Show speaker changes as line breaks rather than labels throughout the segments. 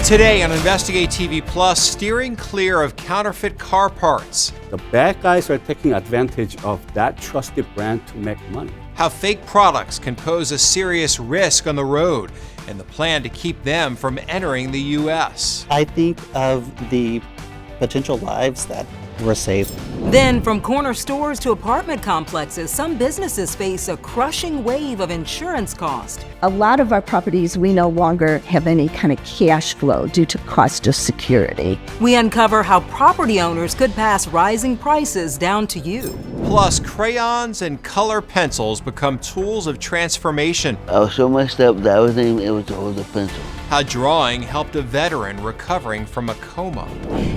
Today on Investigate TV Plus, steering clear of counterfeit car parts.
The bad guys are taking advantage of that trusted brand to make money.
How fake products can pose a serious risk on the road, and the plan to keep them from entering the U.S.
I think of the potential lives that were saved.
Then, from corner stores to apartment complexes, some businesses face a crushing wave of insurance cost.
A lot of our properties, we no longer have any kind of cash flow due to cost of security.
We uncover how property owners could pass rising prices down to you.
Plus, crayons and color pencils become tools of transformation.
I was so messed up that I wasn't even able to hold a pencil.
How drawing helped a veteran recovering from a coma.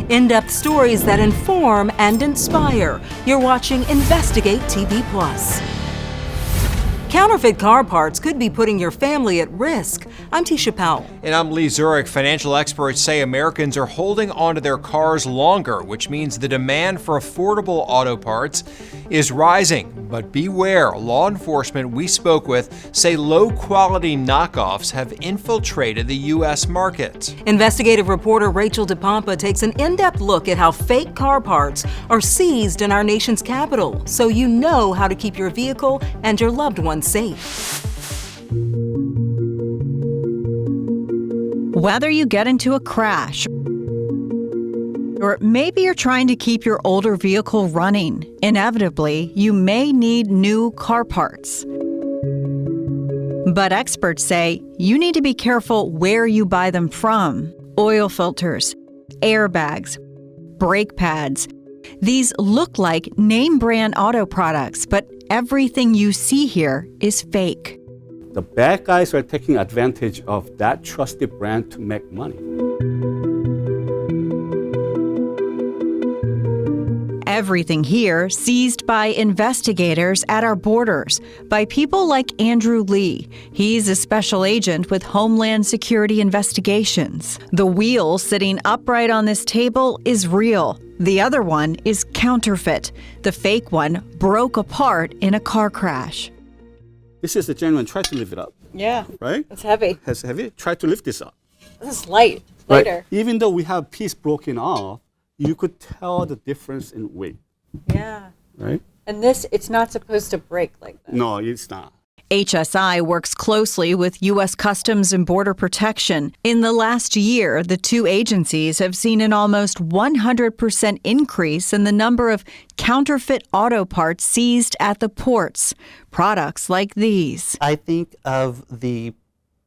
In-depth stories that inform and inspire. You're watching Investigate TV Plus. Counterfeit car parts could be putting your family at risk. I'm Tisha Powell.
And I'm Lee Zurich. Financial experts say Americans are holding onto their cars longer, which means the demand for affordable auto parts is rising. But beware, law enforcement we spoke with say low-quality knockoffs have infiltrated the U.S. market.
Investigative reporter Rachel DePompa takes an in-depth look at how fake car parts are seized in our nation's capital, so you know how to keep your vehicle and your loved ones safe.
Whether you get into a crash, or maybe you're trying to keep your older vehicle running, inevitably, you may need new car parts. But experts say you need to be careful where you buy them from. Oil filters, airbags, brake pads. These look like name-brand auto products, but everything you see here is fake.
The bad guys are taking advantage of that trusted brand to make money.
Everything here seized by investigators at our borders, by people like Andrew Lee. He's a special agent with Homeland Security Investigations. The wheel sitting upright on this table is real. The other one is counterfeit. The fake one broke apart in a car crash.
This is the genuine. Try to lift it up.
Yeah.
Right?
It's heavy.
Has heavy? Try to lift this up.
This is light. Lighter.
Right? Even though we have a piece broken off, you could tell the difference in weight.
Yeah.
Right?
And this, it's not supposed to break like that.
No, it's not.
HSI works closely with U.S. Customs and Border Protection. In the last year, the two agencies have seen an almost 100% increase in the number of counterfeit auto parts seized at the ports. Products like these.
I think of the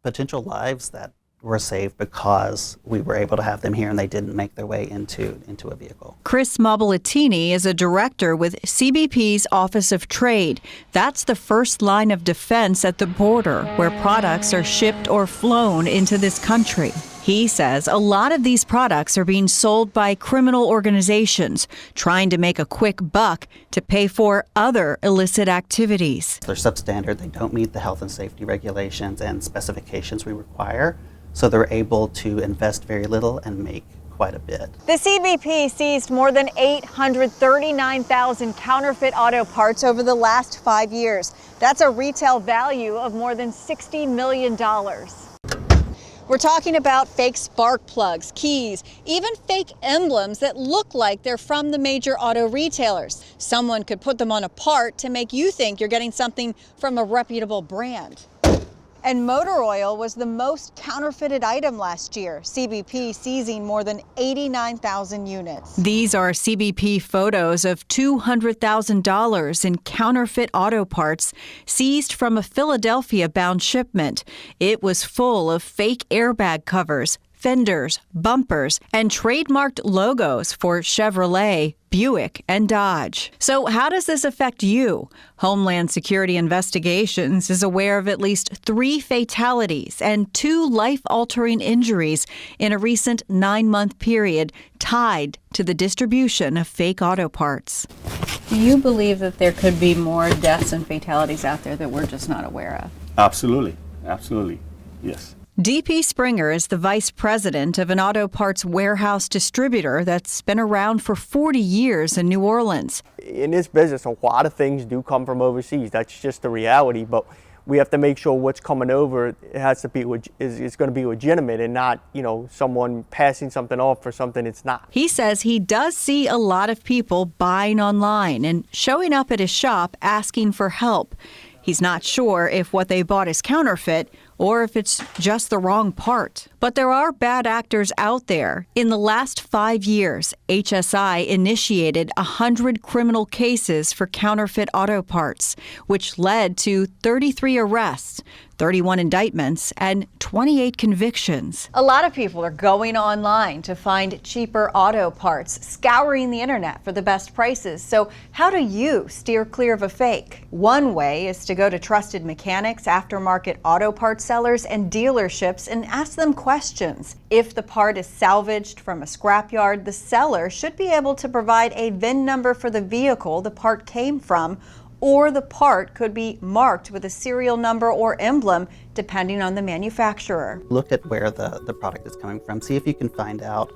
potential lives that were saved because we were able to have them here and they didn't make their way into a vehicle.
Chris Mobilatini is a director with CBP's Office of Trade. That's the first line of defense at the border where products are shipped or flown into this country. He says a lot of these products are being sold by criminal organizations trying to make a quick buck to pay for other illicit activities.
They're substandard. They don't meet the health and safety regulations and specifications we require. So they're able to invest very little and make quite a bit.
The CBP seized more than 839,000 counterfeit auto parts over the last 5 years. That's a retail value of more than $60 million. We're talking about fake spark plugs, keys, even fake emblems that look like they're from the major auto retailers. Someone could put them on a part to make you think you're getting something from a reputable brand. And motor oil was the most counterfeited item last year, CBP seizing more than 89,000 units.
These are CBP photos of $200,000 in counterfeit auto parts seized from a Philadelphia-bound shipment. It was full of fake airbag covers, fenders, bumpers, and trademarked logos for Chevrolet, Buick, and Dodge. So how does this affect you? Homeland Security Investigations is aware of at least 3 fatalities and 2 life-altering injuries in a recent 9-month period tied to the distribution of fake auto parts.
Do you believe that there could be more deaths and fatalities out there that we're just not aware of?
Absolutely. Absolutely. Yes.
D.P. Springer is the vice president of an auto parts warehouse distributor that's been around for 40 years in New Orleans.
In this business, a lot of things do come from overseas. That's just the reality. But we have to make sure what's coming over, it has to be is going to be legitimate and not, someone passing something off for something it's not.
He says he does see a lot of people buying online and showing up at his shop asking for help. He's not sure if what they bought is counterfeit or if it's just the wrong part. But there are bad actors out there. In the last 5 years, HSI initiated 100 criminal cases for counterfeit auto parts, which led to 33 arrests, 31 indictments, and 28 convictions.
A lot of people are going online to find cheaper auto parts, scouring the internet for the best prices. So how do you steer clear of a fake? One way is to go to trusted mechanics, aftermarket auto parts sellers, and dealerships and ask them questions. If the part is salvaged from a scrapyard, the seller should be able to provide a VIN number for the vehicle the part came from, or the part could be marked with a serial number or emblem depending on the manufacturer.
Look at where the product is coming from. See if you can find out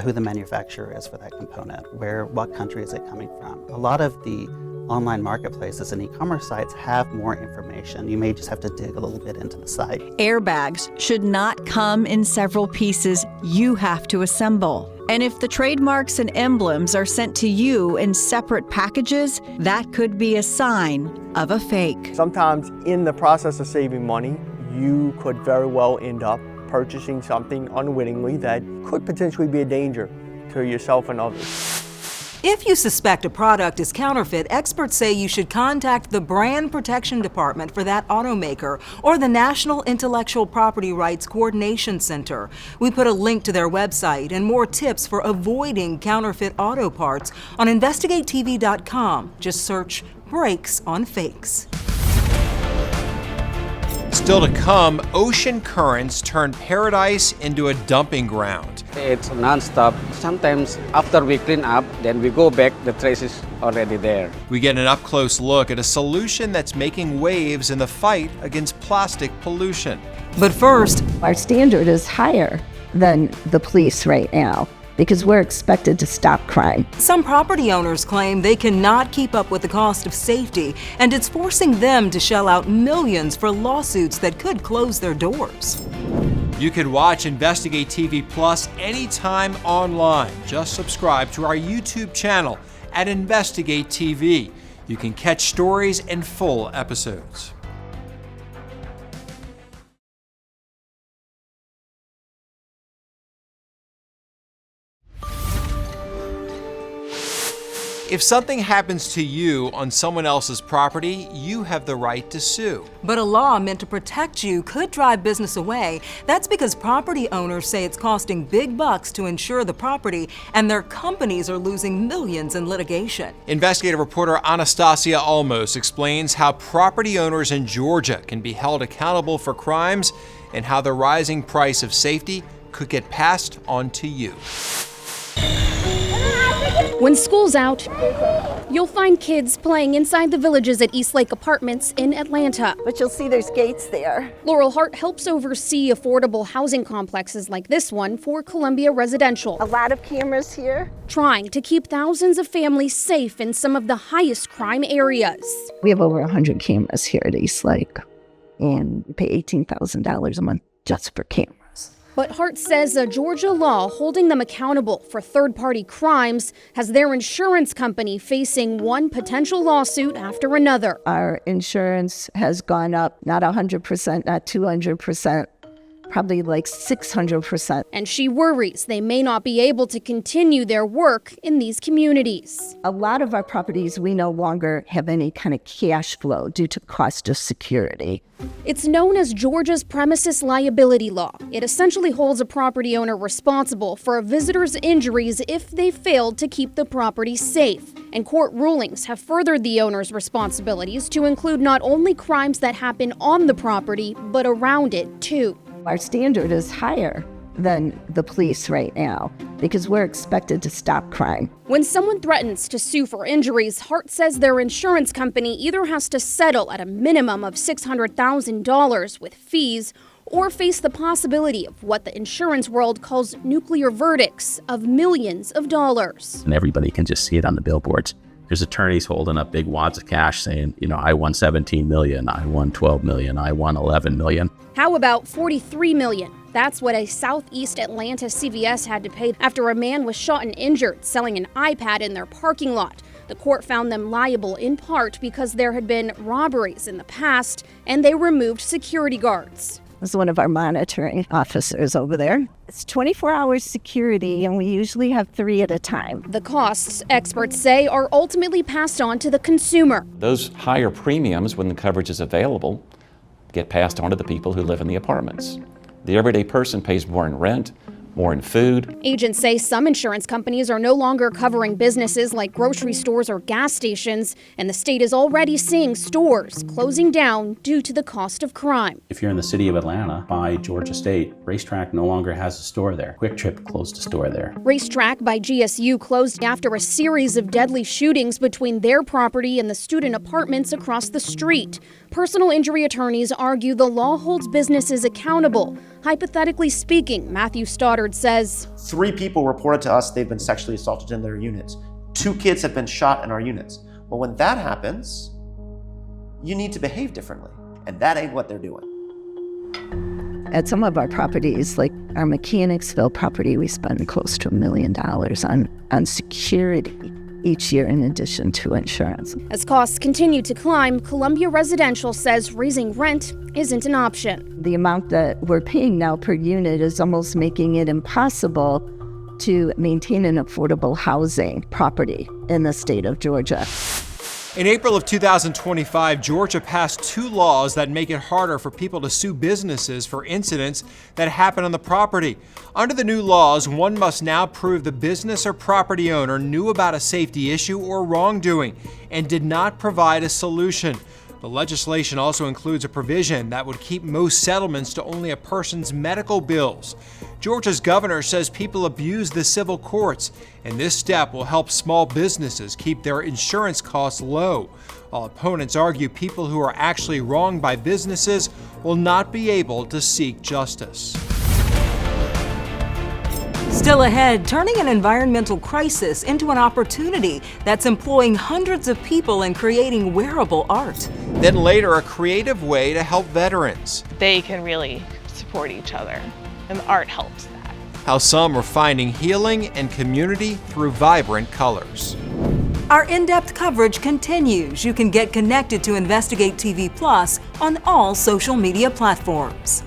who the manufacturer is for that component, what country is it coming from. A lot of the online marketplaces and e-commerce sites have more information. You may just have to dig a little bit into the site.
Airbags should not come in several pieces you have to assemble. And if the trademarks and emblems are sent to you in separate packages, that could be a sign of a fake.
Sometimes in the process of saving money, you could very well end up purchasing something unwittingly that could potentially be a danger to yourself and others.
If you suspect a product is counterfeit, experts say you should contact the Brand Protection Department for that automaker or the National Intellectual Property Rights Coordination Center. We put a link to their website and more tips for avoiding counterfeit auto parts on InvestigateTV.com. Just search Brakes on Fakes.
Still to come, ocean currents turn paradise into a dumping ground.
It's non-stop. Sometimes after we clean up, then we go back, the trash is already there.
We get an up-close look at a solution that's making waves in the fight against plastic pollution.
But first,
our standard is higher than the police right now, because we're expected to stop crime.
Some property owners claim they cannot keep up with the cost of safety, and it's forcing them to shell out millions for lawsuits that could close their doors.
You can watch Investigate TV Plus anytime online. Just subscribe to our YouTube channel at Investigate TV. You can catch stories and full episodes. If something happens to you on someone else's property, you have the right to sue.
But a law meant to protect you could drive business away. That's because property owners say it's costing big bucks to insure the property, and their companies are losing millions in litigation.
Investigative reporter Anastasia Almos explains how property owners in Georgia can be held accountable for crimes and how the rising price of safety could get passed on to you.
When school's out, you'll find kids playing inside the villages at Eastlake Apartments in Atlanta.
But you'll see there's gates there.
Laurel Hart helps oversee affordable housing complexes like this one for Columbia Residential.
A lot of cameras here.
Trying to keep thousands of families safe in some of the highest crime areas.
We have over 100 cameras here at Eastlake, and we pay $18,000 a month just for cameras.
But Hart says a Georgia law holding them accountable for third-party crimes has their insurance company facing one potential lawsuit after another.
Our insurance has gone up, not 100%, not 200%, probably like 600%.
And she worries they may not be able to continue their work in these communities.
A lot of our properties, we no longer have any kind of cash flow due to cost of security.
It's known as Georgia's premises liability law. It essentially holds a property owner responsible for a visitor's injuries if they failed to keep the property safe. And court rulings have furthered the owner's responsibilities to include not only crimes that happen on the property, but around it too.
Our standard is higher than the police right now because we're expected to stop crime.
When someone threatens to sue for injuries, Hart says their insurance company either has to settle at a minimum of $600,000 with fees or face the possibility of what the insurance world calls nuclear verdicts of millions of dollars.
And everybody can just see it on the billboards. There's attorneys holding up big wads of cash saying, I won 17 million, I won 12 million, I won 11 million.
How about 43 million? That's what a Southeast Atlanta CVS had to pay after a man was shot and injured selling an iPad in their parking lot. The court found them liable in part because there had been robberies in the past and they removed security guards.
Was one of our monitoring officers over there. It's 24 hours security, and we usually have 3 at a time.
The costs, experts say, are ultimately passed on to the consumer.
Those higher premiums, when the coverage is available, get passed on to the people who live in the apartments. The everyday person pays more in rent, more in food.
Agents say some insurance companies are no longer covering businesses like grocery stores or gas stations, and the state is already seeing stores closing down due to the cost of crime.
If you're in the city of Atlanta, by Georgia State, Racetrack no longer has a store there. Quick Trip closed a store there.
Racetrack by GSU closed after a series of deadly shootings between their property and the student apartments across the street. Personal injury attorneys argue the law holds businesses accountable. Hypothetically speaking, Matthew Stoddard says,
3 people reported to us they've been sexually assaulted in their units. 2 kids have been shot in our units. Well, when that happens, you need to behave differently. And that ain't what they're doing.
At some of our properties, like our Mechanicsville property, we spend close to $1 million on security each year in addition to insurance.
As costs continue to climb, Columbia Residential says raising rent isn't an option.
The amount that we're paying now per unit is almost making it impossible to maintain an affordable housing property in the state of Georgia.
In April of 2025, Georgia passed 2 laws that make it harder for people to sue businesses for incidents that happen on the property. Under the new laws, one must now prove the business or property owner knew about a safety issue or wrongdoing and did not provide a solution. The legislation also includes a provision that would keep most settlements to only a person's medical bills. Georgia's governor says people abuse the civil courts, and this step will help small businesses keep their insurance costs low. While opponents argue people who are actually wronged by businesses will not be able to seek justice.
Still ahead, turning an environmental crisis into an opportunity that's employing hundreds of people in creating wearable art.
Then later, a creative way to help veterans.
They can really support each other, and the art helps that.
How some are finding healing and community through vibrant colors.
Our in-depth coverage continues. You can get connected to Investigate TV Plus on all social media platforms.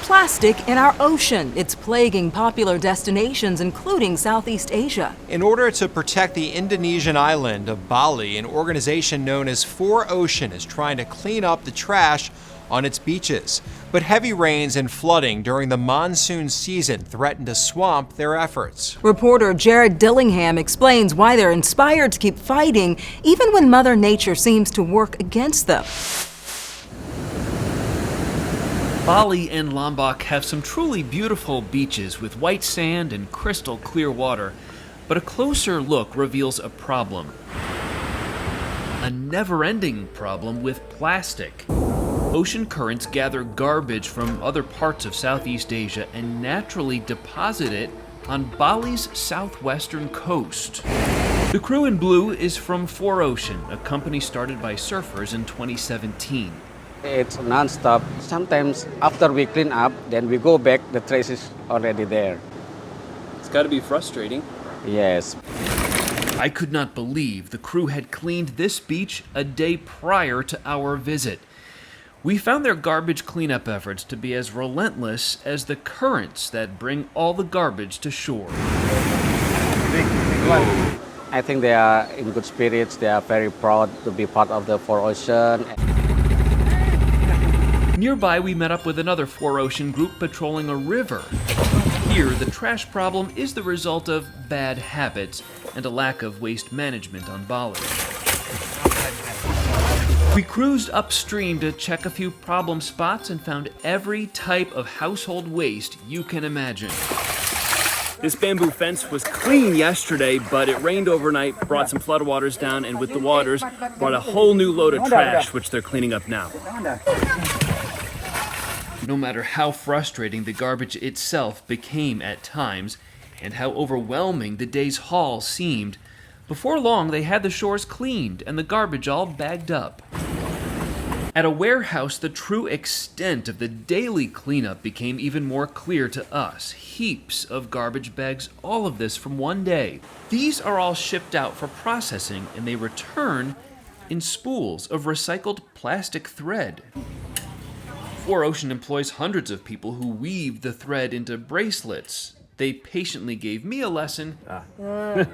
Plastic in our ocean. It's plaguing popular destinations, including Southeast Asia.
In order to protect the Indonesian island of Bali, an organization known as 4Ocean is trying to clean up the trash on its beaches. But heavy rains and flooding during the monsoon season threaten to swamp their efforts.
Reporter Jared Dillingham explains why they're inspired to keep fighting, even when Mother Nature seems to work against them.
Bali and Lombok have some truly beautiful beaches with white sand and crystal clear water, but a closer look reveals a problem. A never-ending problem with plastic. Ocean currents gather garbage from other parts of Southeast Asia and naturally deposit it on Bali's southwestern coast. The crew in blue is from 4Ocean, a company started by surfers in 2017.
It's non-stop. Sometimes after we clean up, then we go back, the trash is already there.
It's got to be frustrating.
Yes.
I could not believe the crew had cleaned this beach a day prior to our visit. We found their garbage cleanup efforts to be as relentless as the currents that bring all the garbage to shore.
I think they are in good spirits. They are very proud to be part of the 4Ocean.
Nearby, we met up with another 4Ocean group patrolling a river. Here, the trash problem is the result of bad habits and a lack of waste management on Bali. We cruised upstream to check a few problem spots and found every type of household waste you can imagine.
This bamboo fence was clean yesterday, but it rained overnight, brought some floodwaters down, and with the waters, brought a whole new load of trash, which they're cleaning up now.
no matter how frustrating the garbage itself became at times, and how overwhelming the day's haul seemed, before long they had the shores cleaned and the garbage all bagged up. At a warehouse, the true extent of the daily cleanup became even more clear to us. Heaps of garbage bags, all of this from one day. These are all shipped out for processing, and they return in spools of recycled plastic thread. 4Ocean employs hundreds of people who weave the thread into bracelets. They patiently gave me a lesson.
Good.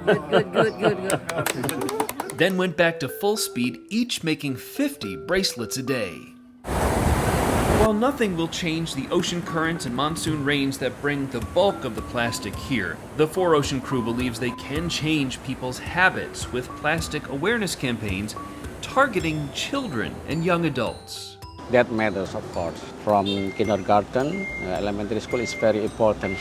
Then went back to full speed, each making 50 bracelets a day. While nothing will change the ocean currents and monsoon rains that bring the bulk of the plastic here, the 4Ocean crew believes they can change people's habits with plastic awareness campaigns targeting children and young adults.
That matters, of course. From kindergarten, elementary school is very important.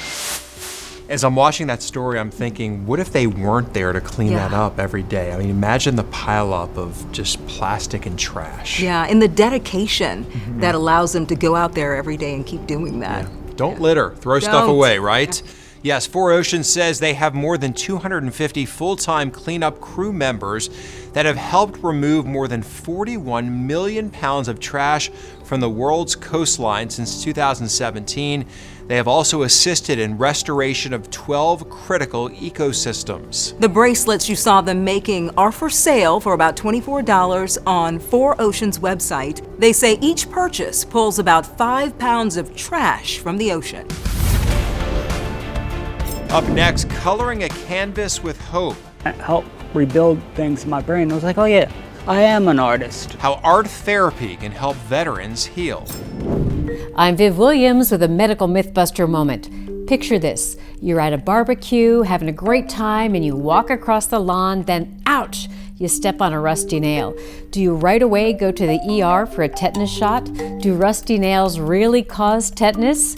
As I'm watching that story, I'm thinking, what if they weren't there to clean that up every day? I mean, imagine the pileup of just plastic and trash.
Yeah, and the dedication that allows them to go out there every day and keep doing that.
Don't litter, throw stuff away, right? Yes, 4Ocean says they have more than 250 full-time cleanup crew members that have helped remove more than 41 million pounds of trash from the world's coastline since 2017. They have also assisted in restoration of 12 critical ecosystems.
The bracelets you saw them making are for sale for about $24 on 4Ocean's website. They say each purchase pulls about 5 pounds of trash from the ocean.
Up next, coloring a canvas with hope.
Help rebuild things in my brain. I was like, oh yeah, I am an artist.
How art therapy can help veterans heal.
I'm Viv Williams with a medical mythbuster moment. Picture this. You're at a barbecue, having a great time, and you walk across the lawn, then ouch, you step on a rusty nail. Do you right away go to the ER for a tetanus shot? Do rusty nails really cause tetanus?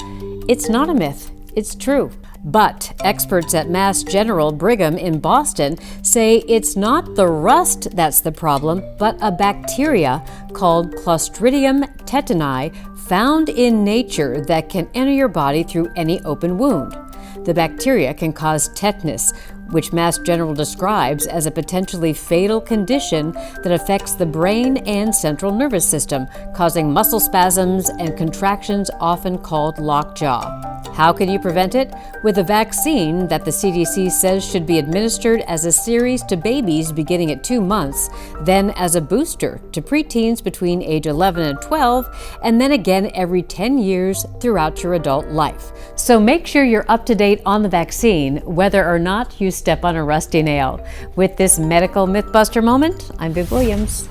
It's not a myth. It's true. But experts at Mass General Brigham in Boston say it's not the rust that's the problem, but a bacteria called Clostridium tetani found in nature that can enter your body through any open wound. The bacteria can cause tetanus, which Mass General describes as a potentially fatal condition that affects the brain and central nervous system, causing muscle spasms and contractions often called lockjaw. How can you prevent it? With a vaccine that the CDC says should be administered as a series to babies beginning at 2 months, then as a booster to preteens between age 11 and 12, and then again every 10 years throughout your adult life. So make sure you're up to date on the vaccine, whether or not you step on a rusty nail. With this medical mythbuster moment, I'm Viv Williams.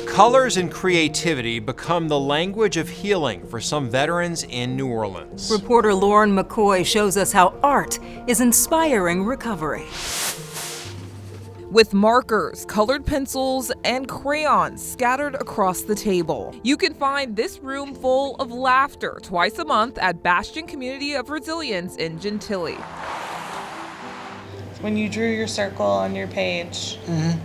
Colors and creativity become the language of healing for some veterans in New Orleans.
Reporter Lauren McCoy shows us how art is inspiring recovery.
With markers, colored pencils, and crayons scattered across the table, you can find this room full of laughter twice a month at Bastion Community of Resilience in Gentilly.
When you drew your circle on your page,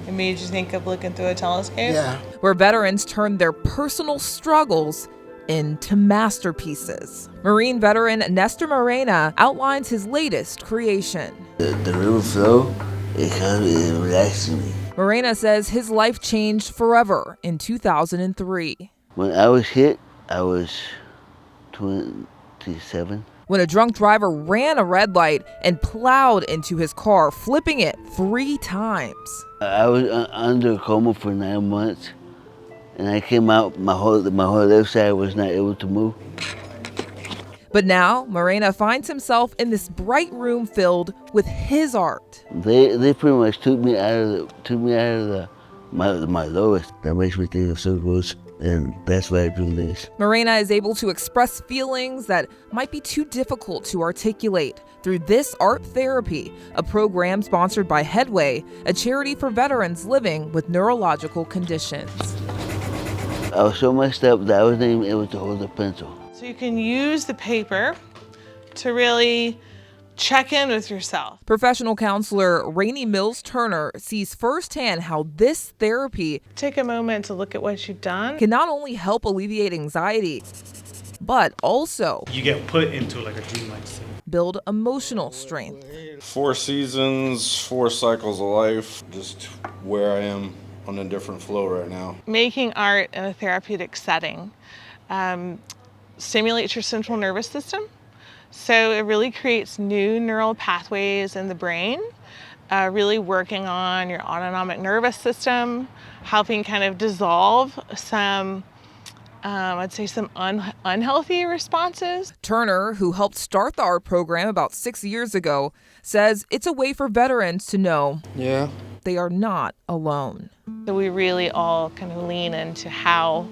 it made you think of looking through a telescope?
Yeah. Where veterans turn their personal struggles into masterpieces. Marine veteran Nestor Morena outlines his latest creation.
The river flow, it relaxes me.
Morena says his life changed forever in 2003.
When I was hit, I was 27.
When a drunk driver ran a red light and plowed into his car, flipping it 3 times.
I was under a coma for 9 months, and I came out, my whole left side was not able to move.
But now, Morena finds himself in this bright room filled with his art.
They pretty much took me out of my lowest. That makes me think of circles, and that's why I do this.
Morena is able to express feelings that might be too difficult to articulate through this art therapy, a program sponsored by Headway, a charity for veterans living with neurological conditions.
I was so messed up that I wasn't even able to hold a pencil.
So you can use the paper to really check in with yourself.
Professional counselor Rainey Mills Turner sees firsthand how this therapy
Take a moment to look at what you've done.
can not only help alleviate anxiety, but also
you get put into like a dreamlike state.
Build emotional strength.
4 seasons, 4 cycles of life, just where I am on a different flow right now.
Making art in a therapeutic setting stimulates your central nervous system. So it really creates new neural pathways in the brain, really working on your autonomic nervous system, helping kind of dissolve some I'd say some unhealthy responses.
Turner, who helped start the art program about 6 years ago, says it's a way for veterans to know they are not alone.
So we really all kind of lean into how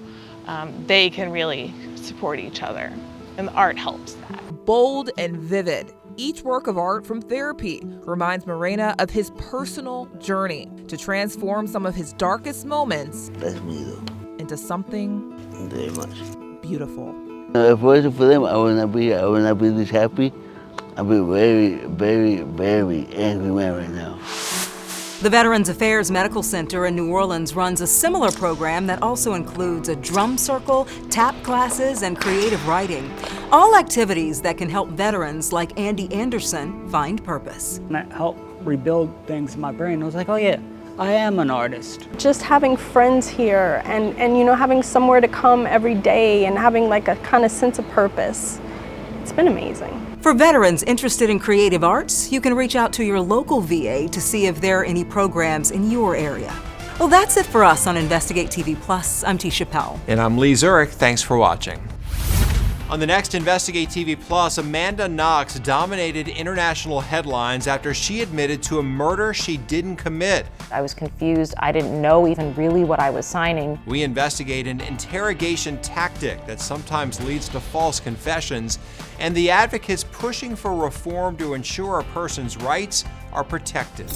they can really support each other, and the art helps that.
Bold and vivid, each work of art from therapy reminds Morena of his personal journey to transform some of his darkest moments into something
very much
beautiful.
If it wasn't for them, I would not be here. I would not be this happy. I'd be very, very, very angry man right now.
The Veterans Affairs Medical Center in New Orleans runs a similar program that also includes a drum circle, tap classes, and creative writing. All activities that can help veterans like Andy Anderson find purpose.
And that helped rebuild things in my brain. I was like, oh yeah, I am an artist.
Just having friends here and you know, having somewhere to come every day and having like a kind of sense of purpose. It's been amazing.
For veterans interested in creative arts, you can reach out to your local VA to see if there are any programs in your area. Well, that's it for us on Investigate TV Plus. I'm Tisha Powell.
And I'm Lee Zurich. Thanks for watching. On the next Investigate TV Plus, Amanda Knox dominated international headlines after she admitted to a murder she didn't commit.
I was confused. I didn't know even really what I was signing.
We investigate an interrogation tactic that sometimes leads to false confessions and the advocates pushing for reform to ensure a person's rights are protected.